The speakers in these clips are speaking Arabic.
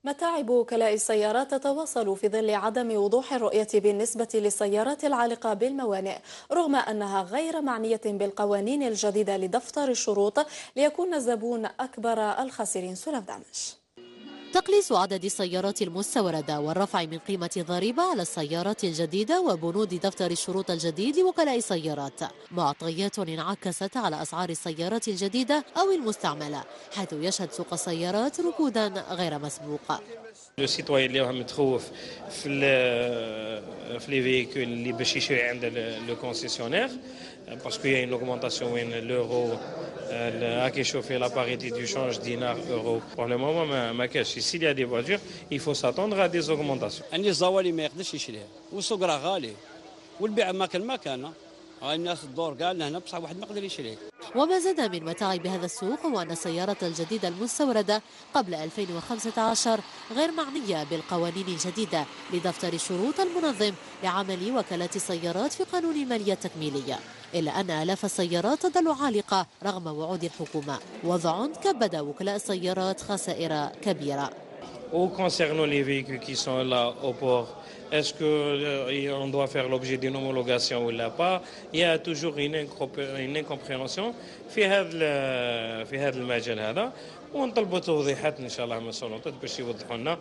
متاعب وكلاء السيارات تتواصل في ظل عدم وضوح الرؤية بالنسبة للسيارات العالقة بالموانئ، رغم أنها غير معنية بالقوانين الجديدة لدفتر الشروط ليكون الزبون أكبر الخاسرين. سلف دعمش. تقليص عدد السيارات المستوردة والرفع من قيمة الضريبة على السيارات الجديدة وبنود دفتر الشروط الجديد لوكلاء السيارات معطيات انعكست على أسعار السيارات الجديدة أو المستعملة، حيث يشهد سوق السيارات ركودا غير مسبوقة. لو سيتويان اللي راه متخوف في لي فييكول اللي باش يشري عند لو كونسيسيونير باسكو يا اون اوغمونطاسيون وين لورو راكي يشوفي لا باريتي دو شونج دينار اورو بور لو مومون ما كاش سي يا دي فواتور يفو ساتوندر ا دي اوغمونطاسيون. يعني الزوالي ما يقدرش يشريها والسوق راه غالي والبيع ما كان هاي الناس الدور قال لهنا بصح واحد ما يقدر يشريه. وما زاد من متاعب هذا السوق هو أن السيارات الجديدة المستوردة قبل 2015 غير معنية بالقوانين الجديدة لدفتر الشروط المنظم لعمل وكالات السيارات في قانون المالية التكميلية، إلا أن آلاف السيارات تظل عالقة رغم وعود الحكومة، وضع كبد وكلاء السيارات خسائر كبيرة. Concernant les véhicules qui sont là au port, est-ce qu'on doit faire l'objet d'une homologation ou pas? Il y a toujours une incompréhension في هذا المجال هذا، ونطلبوا توضيحات ان شاء الله من السلطات باش يوضحوا لنا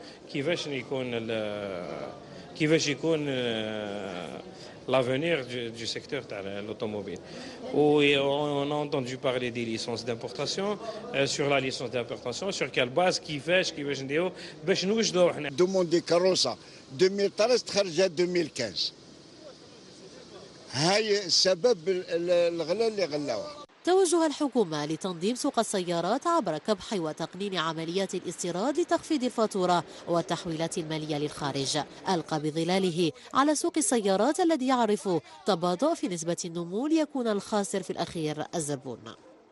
كيفاش يكون l'avenir du secteur de l'automobile. On a entendu parler des licences d'importation, sur la licence d'importation, sur quelle base, كيفاش نديرو باش نوجدوا حنا. دوموندي كاروسا 2013 خرجت 2015. هاي السبب الغلاء اللي غلاوه. توجه الحكومة لتنظيم سوق السيارات عبر كبح وتقنين عمليات الاستيراد لتخفيض الفاتورة والتحويلات المالية للخارج ألقى بظلاله على سوق السيارات الذي يعرف تباطؤ في نسبة النمو ليكون الخاسر في الأخير الزبون.